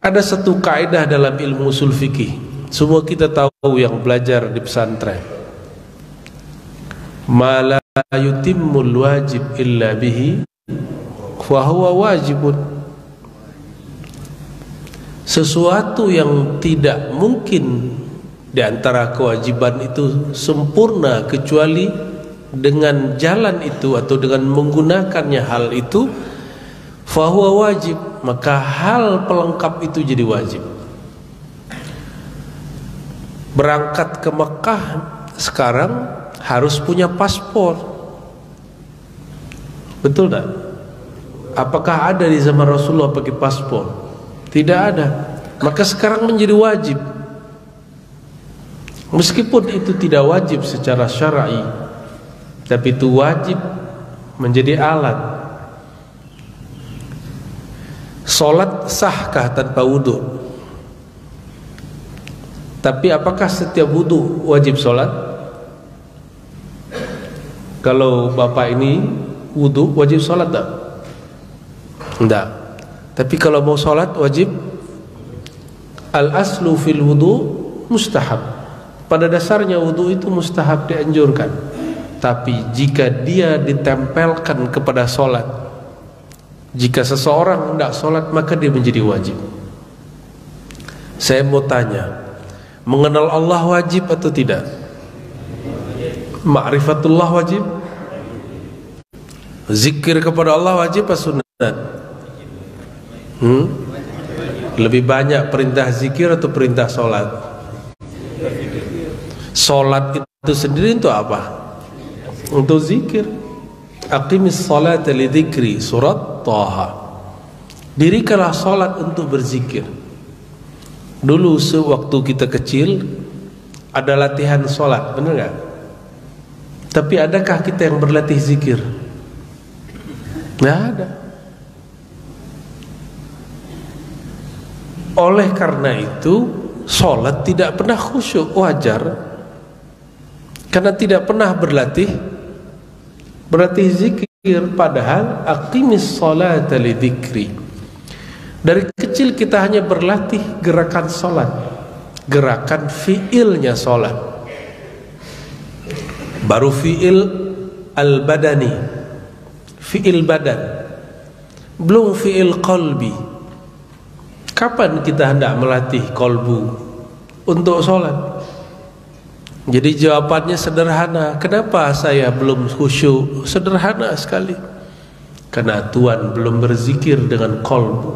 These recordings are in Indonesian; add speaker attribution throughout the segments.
Speaker 1: Ada satu kaidah dalam ilmu usul fikih, semua kita tahu yang belajar di pesantren. Ma la yutimmul wajib illa bihi fa huwa wajibun. Sesuatu yang tidak mungkin di antara kewajiban itu sempurna kecuali dengan jalan itu atau dengan menggunakannya hal itu, fa huwa wajib, maka hal pelengkap itu jadi wajib. Berangkat ke Mekah sekarang harus punya paspor. Betul tak? Apakah ada di zaman Rasulullah pakai paspor? Tidak ada. Maka sekarang menjadi wajib. Meskipun itu tidak wajib secara syar'i, tapi itu wajib menjadi alat. Salat sahkah tanpa wudu? Tapi apakah setiap wudu wajib salat? Kalau bapak ini wudu wajib salat tak? Tidak. Tapi kalau mau salat wajib. Al-aslu fil wudu mustahab. Pada dasarnya wudu itu mustahab, dianjurkan. Tapi jika dia ditempelkan kepada salat, jika seseorang tidak salat maka dia menjadi wajib. Saya mau tanya, mengenal Allah wajib atau tidak? Ma'rifatullah wajib? Zikir kepada Allah wajib atau sunat? Lebih banyak perintah zikir atau perintah solat? Solat itu sendiri untuk apa? Untuk zikir. Aqimis salata li dzikri, surat Thaha. Dirikanlah solat untuk berzikir. Dulu sewaktu kita kecil ada latihan solat, benar nggak? Tapi adakah kita yang berlatih zikir? Nggak ada. Oleh karena itu solat tidak pernah khusyuk, wajar, karena tidak pernah berlatih zikir. Padahal aqimis salata li dzikri, dari kecil kita hanya berlatih gerakan solat, gerakan fiilnya solat, baru fiil al-badani, fiil badan, belum fiil qalbi. Kapan kita hendak melatih kolbu untuk sholat? Jadi jawabannya sederhana. Kenapa saya belum khusyuk? Sederhana sekali. Karena Tuhan belum berzikir dengan kolbu.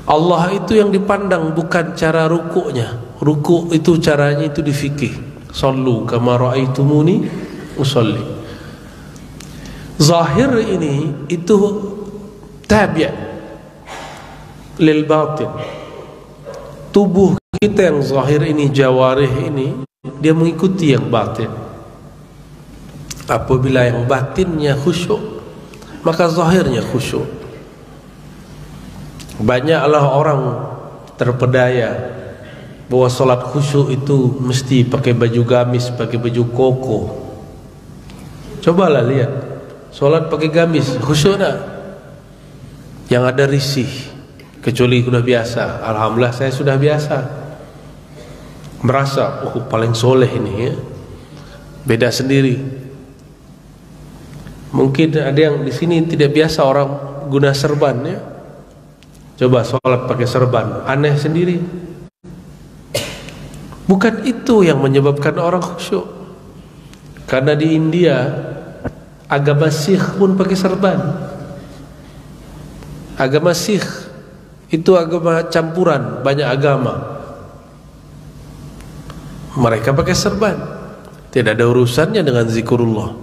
Speaker 1: Allah itu yang dipandang bukan cara rukuknya. Rukuk itu caranya itu di fikih. Sallu kama ra'aitumuni usolli. Zahir ini itu tabi' lil batin. Tubuh kita yang zahir ini, jawarih ini, dia mengikuti yang batin. Apabila yang batinnya khusyuk, maka zahirnya khusyuk. Banyaklah orang terpedaya bahwa solat khusyuk itu mesti pakai baju gamis, pakai baju koko. Cobalah lihat, solat pakai gamis khusyuk tak? Yang ada risih. Kecuali sudah biasa. Alhamdulillah saya sudah biasa, merasa paling soleh ini ya. Beda sendiri. Mungkin ada yang di sini tidak biasa orang guna serban ya. Coba sholat pakai serban, aneh sendiri. Bukan itu yang menyebabkan orang khusyuk. Karena di India agama Sikh pun pakai serban. Agama Sikh itu agama campuran, banyak agama. Mereka pakai serban, tidak ada urusannya dengan zikrullah.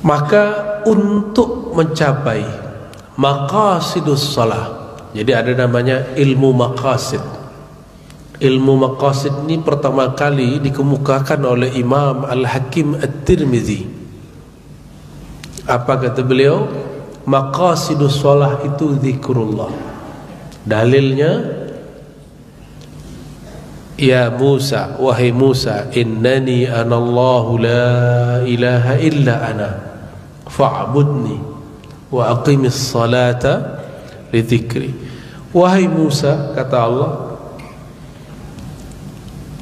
Speaker 1: Maka untuk mencapai maqasidus shalah, jadi ada namanya ilmu maqasid. Ilmu maqasid ini pertama kali dikemukakan oleh Imam Al-Hakim At-Tirmidzi. Apa kata beliau? Maqasidus shalah itu zikrullah. Dalilnya, ya Musa, wahai Musa, innani anallahu la ilaha illa ana fa'budni wa aqimis salata li dzikri. Wahai Musa, kata Allah,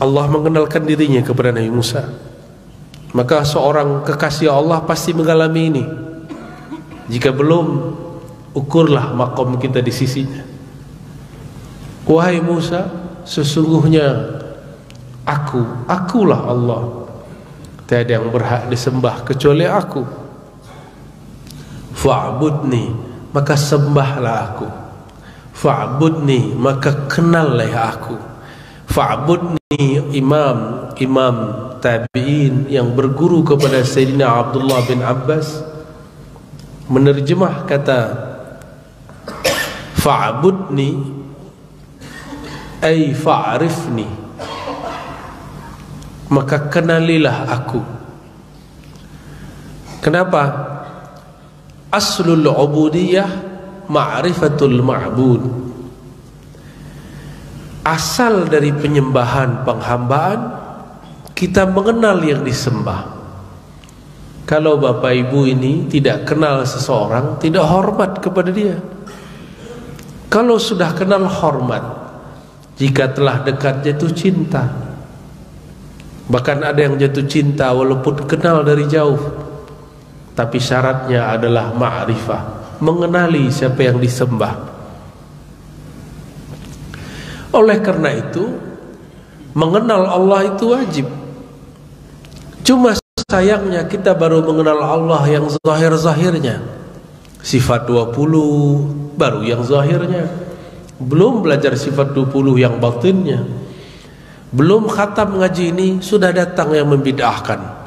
Speaker 1: Allah mengenalkan dirinya kepada Nabi Musa. Maka seorang kekasih Allah pasti mengalami ini. Jika belum, ukurlah makom kita di sisinya. Wahai Musa, sesungguhnya akulah Allah. Tiada yang berhak disembah kecuali aku. Fa'budni, maka sembahlah aku. Fa'budni, maka kenallah aku. Fa'budni, imam tabi'in yang berguru kepada Sayyidina Abdullah bin Abbas menerjemah kata fa'budni ay fa'rifni, maka kenalilah aku. Kenapa? Aslul ubudiyah ma'rifatul ma'bud. Asal dari penyembahan, penghambaan, kita mengenal yang disembah. Kalau bapak ibu ini tidak kenal seseorang, tidak hormat kepada dia. Kalau sudah kenal, hormat. Jika telah dekat, jatuh cinta. Bahkan ada yang jatuh cinta walaupun kenal dari jauh. Tapi syaratnya adalah ma'rifah, mengenali siapa yang disembah. Oleh karena itu, mengenal Allah itu wajib. Cuma sayangnya kita baru mengenal Allah yang zahir-zahirnya. Sifat 20 baru yang zahirnya. Belum belajar sifat 20 yang batinnya. Belum khatam ngaji ini, sudah datang yang membid'ahkan.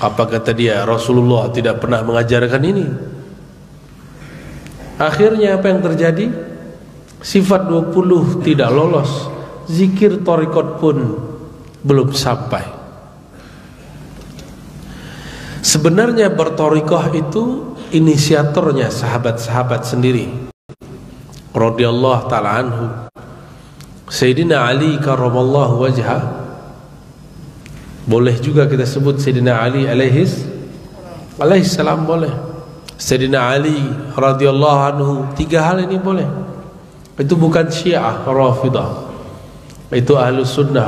Speaker 1: Apa kata dia? Rasulullah tidak pernah mengajarkan ini. Akhirnya apa yang terjadi? Sifat 20 tidak lolos. Zikir thariqat pun belum sampai. Sebenarnya berthariqah itu inisiatornya sahabat-sahabat sendiri radhiyallahu ta'ala anhu. Sayyidina Ali karramallahu wajhah, boleh juga kita sebut Sayyidina Ali alaihi salam, boleh. Sayyidina Ali radhiyallahu anhu, 3 hal ini boleh. Itu bukan Syiah Rafidah, itu Ahlus Sunnah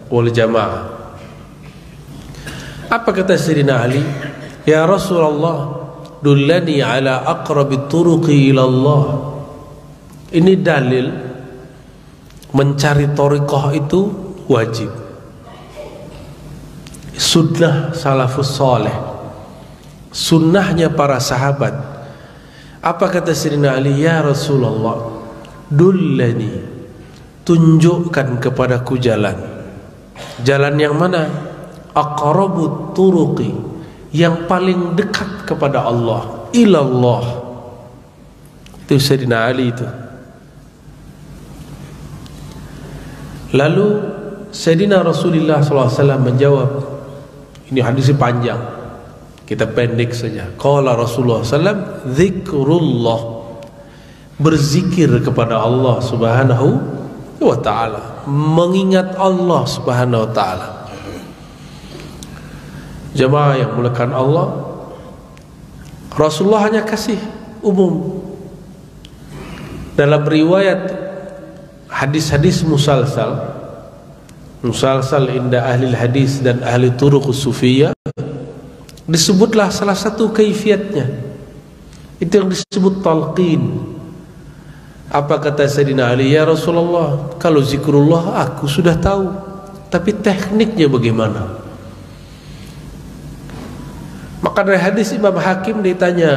Speaker 1: wal Jamaah. Apa kata Sayyidina Ali? Ya Rasulullah, dullani ala aqrabit turuqi ila Allah. Ini dalil mencari thariqah itu wajib. Sunnah salafus saleh, sunnahnya para sahabat. Apa kata Sayyidina Ali? Ya Rasulullah, dullani, tunjukkan kepadaku jalan. Jalan yang mana? Aqrabut turuqi, yang paling dekat kepada Allah, ilallah. Itu Sayyidina Ali itu. Lalu Sayyidina Rasulullah SAW menjawab, ini hadisnya panjang, kita pendek saja. Qala Rasulullah SAW, zikrullah, berzikir kepada Allah Subhanahu wa ta'ala, mengingat Allah Subhanahu wa ta'ala. Jemaah yang mulakan Allah, Rasulullah hanya kasih umum. Dalam riwayat hadis-hadis musalsal inda ahli hadis dan ahli turuq sufiyah, disebutlah salah satu kaifiatnya. Itu yang disebut talqin. Apa kata Sayyidina Ali? Ya Rasulullah, kalau zikrullah aku sudah tahu, tapi tekniknya bagaimana? Maka dari hadis Imam Hakim ditanya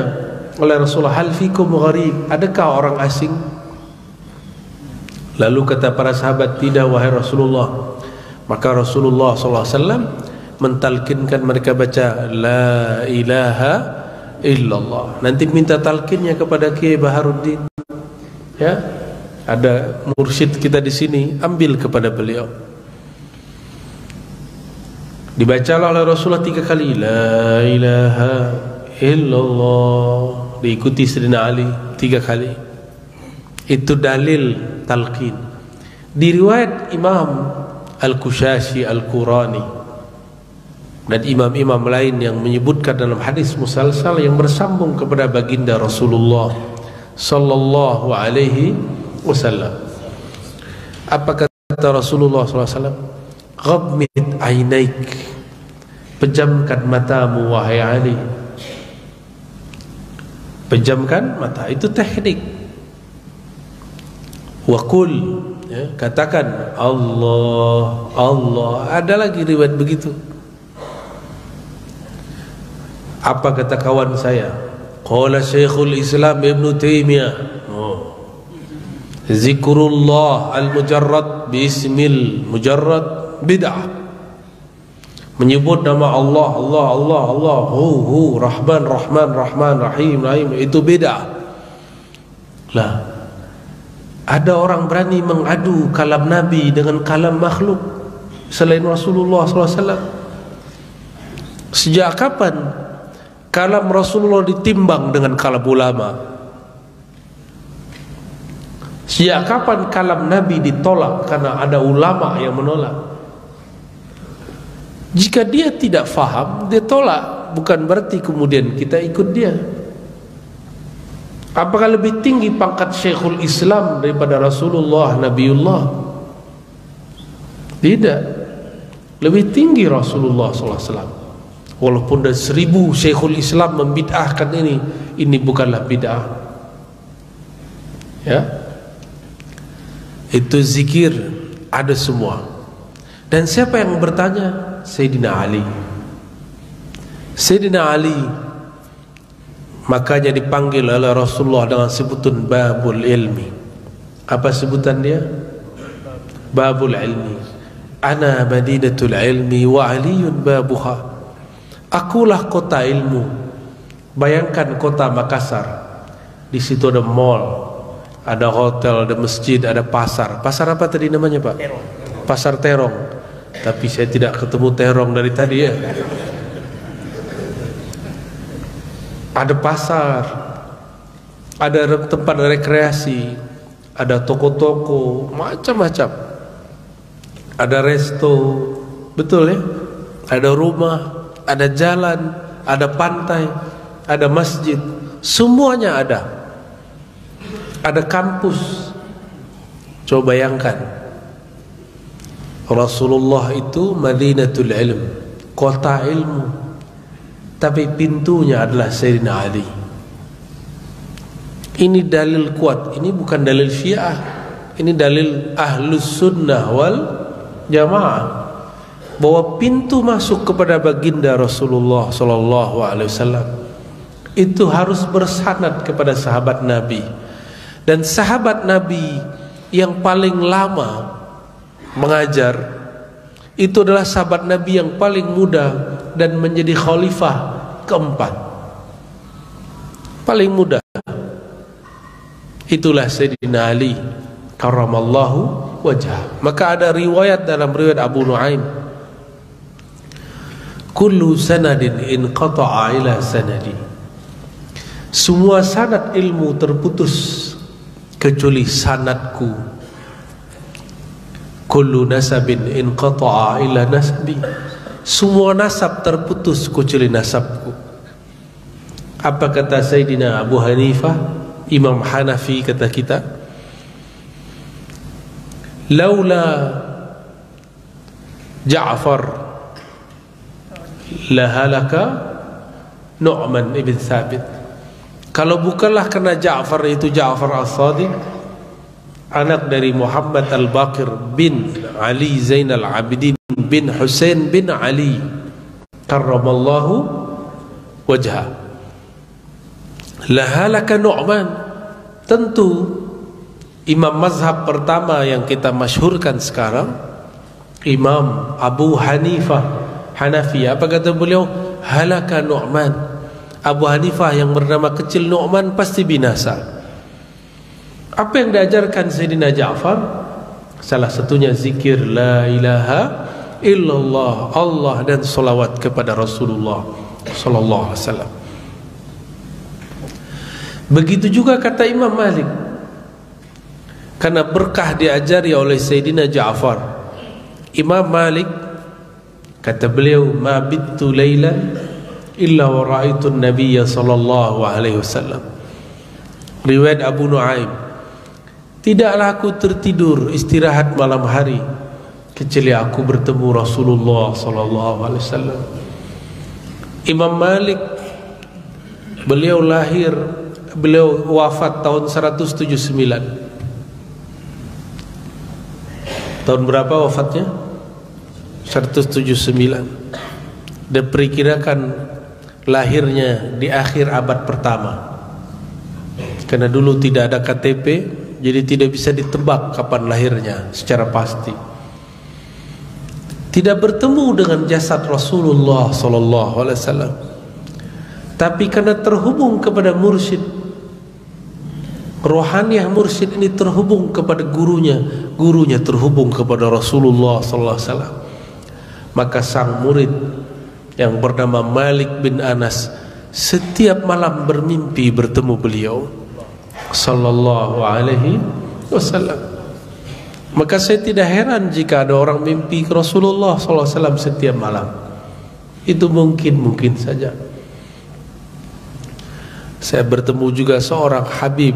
Speaker 1: oleh Rasulullah, hal fikum gharib, adakah orang asing? Lalu kata para sahabat, tidak wahai Rasulullah. Maka Rasulullah SAW mentalkinkan mereka baca la ilaha illallah. Nanti minta talkinnya kepada Kiai Baharuddin. Ya, ada mursyid kita di sini, ambil kepada beliau. Dibacalah oleh Rasulullah 3 kali la ilaha illallah, diikuti Sayyidina Ali 3 kali. Itu dalil talqin. Di riwayat Imam Al-Kushashi Al-Qurani, dan imam-imam lain yang menyebutkan dalam hadis musalsal yang bersambung kepada baginda Rasulullah sallallahu alaihi wasallam. Apa kata Rasulullah sallallahu alaihi wasallam? Ghammid ainaik, pejamkan matamu wahai Ali. Pejamkan mata, itu teknik. Wa qul, ya, katakan Allah, Allah. Ada lagi riwayat begitu. Apa kata kawan saya? Qala Syekhul Islam Ibn Taimiyah, zikrullah al-mujarrad bismil mujarrad bid'ah. Menyebut nama Allah, Allah, Allah, Allah, hu, Rahman, Rahman, Rahman, Rahim, Rahim, itu bid'ah. Lah, ada orang berani mengadu kalam Nabi dengan kalam makhluk selain Rasulullah SAW. Sejak kapan kalam Rasulullah ditimbang dengan kalam ulama? Sejak kapan kalam Nabi ditolak karena ada ulama yang menolak? Jika dia tidak faham, dia tolak, bukan berarti kemudian kita ikut dia. Apakah lebih tinggi pangkat Syekhul Islam daripada Rasulullah, Nabiullah? Tidak. Lebih tinggi Rasulullah SAW. Walaupun ada 1000 Syekhul Islam membid'ahkan ini bukanlah bid'ah. Ya, itu zikir ada semua. Dan siapa yang bertanya? Sayyidina Ali. Sayyidina Ali makanya dipanggil oleh Rasulullah dengan sebutan Babul Ilmi. Apa sebutan dia? Babul Ilmi. Ana madinatul ilmi wa aliyun babuha. Akulah kota ilmu. Bayangkan kota Makassar. Di situ ada mall, ada hotel, ada masjid, ada pasar. Pasar apa tadi namanya, Pak? Terong. Pasar Terong. Tapi saya tidak ketemu terong dari tadi, ya. Ada pasar, ada tempat rekreasi, ada toko-toko, macam-macam. Ada resto, betul ya? Ada rumah, ada jalan, ada pantai, ada masjid, semuanya ada. Ada kampus. Coba bayangkan, Rasulullah itu Madinatul Ilm, kota ilmu, tapi pintunya adalah Sayyidina Ali. Ini dalil kuat. Ini bukan dalil Syiah, ini dalil Ahlus Sunnah wal Jamaah, bahwa pintu masuk kepada baginda Rasulullah sallallahu alaihi wasallam itu harus bersanad kepada sahabat Nabi. Dan sahabat Nabi yang paling lama mengajar itu adalah sahabat Nabi yang paling muda dan menjadi khalifah keempat, paling muda. Itulah Sayyidina Ali karramallahu wajhah. Maka ada riwayat dalam riwayat Abu Nuaim, kullu sanadin inqata'a ila sanadi, semua sanad ilmu terputus kecuali sanadku. Kullu nasabin inqata'a ila nasabi, semua nasab terputus kecuali nasabku. Apa kata Sayyidina Abu Hanifah, Imam Hanafi kata kita, laula Ja'far lahalaka Nu'man ibn Thabit. Kalau bukanlah karena Ja'far, itu Ja'far as-Sadiq, anak dari Muhammad al-Baqir bin Ali Zainal Abidin bin Husain bin Ali karramallahu wajhah, lahalaka Nu'man. Tentu imam mazhab pertama yang kita masyhurkan sekarang, Imam Abu Hanifah Hanafi, apa kata beliau? Halaka Nu'man. Abu Hanifah yang bernama kecil Nu'man pasti binasa. Apa yang diajarkan Sayyidina Ja'far? Salah satunya zikir la ilaha illallah, Allah, dan salawat kepada Rasulullah sallallahu alaihi wasallam. Begitu juga kata Imam Malik, karena berkah diajari oleh Sayyidina Ja'far. Imam Malik Kata beliau, ma bittu lailan illa wa ra'aitu an-nabiyya sallallahu alaihi wasallam. Riwayat Abu Nuaim, tidaklah aku tertidur istirahat malam hari kecuali aku bertemu Rasulullah sallallahu alaihi wasallam. Imam Malik, beliau wafat tahun 179. Tahun berapa wafatnya? 179. Dan perkirakan lahirnya di akhir abad pertama. Karena dulu tidak ada KTP, jadi tidak bisa ditebak kapan lahirnya secara pasti. Tidak bertemu dengan jasad Rasulullah sallallahu alaihi wasallam. Tapi karena terhubung kepada mursyid, rohaniah mursyid ini terhubung kepada gurunya, gurunya terhubung kepada Rasulullah sallallahu alaihi wasallam. Maka sang murid yang bernama Malik bin Anas setiap malam bermimpi bertemu beliau sallallahu alaihi wasallam. Maka saya tidak heran jika ada orang mimpi Rasulullah sallallahu alaihi wasallam setiap malam. Itu mungkin saja. Saya bertemu juga seorang Habib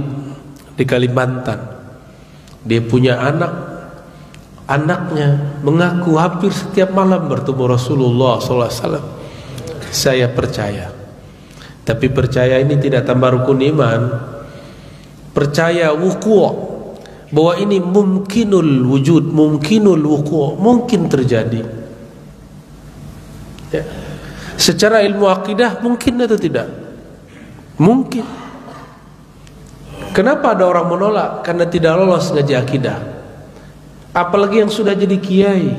Speaker 1: di Kalimantan. Dia punya anaknya mengaku hampir setiap malam bertemu Rasulullah SAW. Saya percaya, tapi percaya ini tidak tambah rukun iman. Percaya wuku' bahwa ini mungkinul wujud, mungkinul wuku', mungkin terjadi ya. Secara ilmu akidah mungkin atau tidak? Mungkin. Kenapa ada orang menolak? Karena tidak lolos ngaji akidah. Apalagi yang sudah jadi kiai,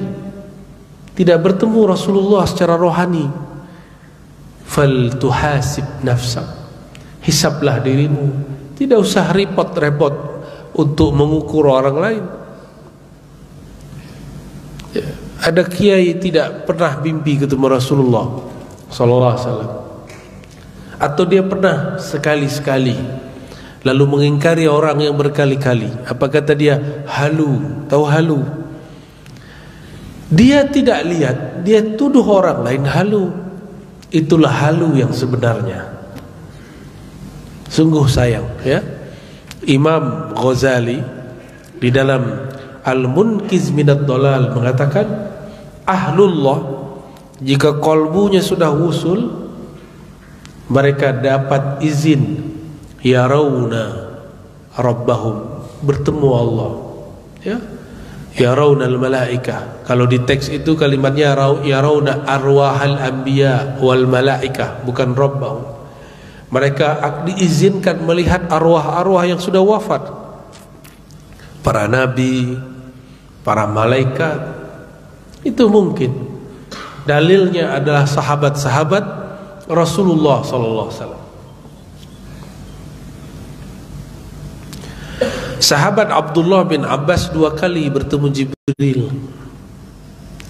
Speaker 1: tidak bertemu Rasulullah secara rohani. Fal tuhasib nafsak, hisablah dirimu. Tidak usah repot-repot untuk mengukur orang lain ya. Ada kiai tidak pernah mimpi ketemu Rasulullah sallallahu alaihi wasallam, atau dia pernah sekali-sekali lalu mengingkari orang yang berkali-kali. Apa kata dia? Halu. Tahu halu? Dia tidak lihat, dia tuduh orang lain halu. Itulah halu yang sebenarnya. Sungguh sayang ya. Imam Ghazali di dalam Al-Munqiz minad Dhalal mengatakan, ahlullah jika qalbunya sudah wusul, mereka dapat izin yarawna rabbahum, bertemu Allah ya. Yarawna al-malaikah. Kalau di teks itu kalimatnya yarawna arwahal anbiya wal malaikah, bukan rabbahum. Mereka diizinkan melihat arwah-arwah yang sudah wafat, para nabi, para malaikat. Itu mungkin. Dalilnya adalah sahabat-sahabat Rasulullah sallallahu alaihi wasallam. Sahabat Abdullah bin Abbas 2 kali bertemu Jibril.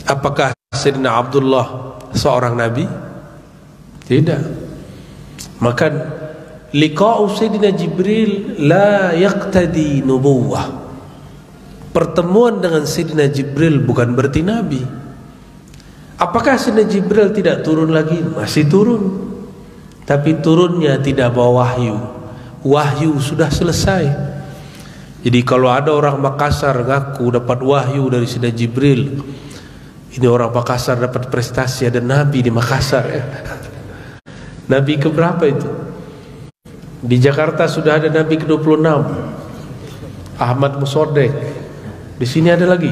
Speaker 1: Apakah Sayyidina Abdullah seorang nabi? Tidak. Maka liqa'u Sayyidina Jibril la yaqtadi nubuwah. Pertemuan dengan Sayyidina Jibril bukan berarti nabi. Apakah Sayyidina Jibril tidak turun lagi? Masih turun. Tapi turunnya tidak bawa wahyu. Wahyu sudah selesai. Jadi kalau ada orang Makassar ngaku dapat wahyu dari Sayyidina Jibril, ini orang Makassar dapat prestasi, ada nabi di Makassar ya. Nabi keberapa itu? Di Jakarta sudah ada nabi ke-26, Ahmad Musordek. Di sini ada lagi?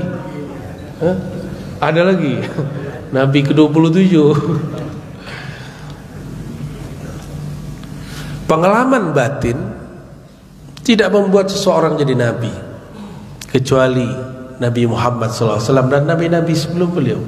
Speaker 1: Hah? Ada lagi nabi ke-27. Pengalaman batin tidak membuat seseorang jadi nabi, kecuali Nabi Muhammad SAW dan nabi-nabi sebelum beliau.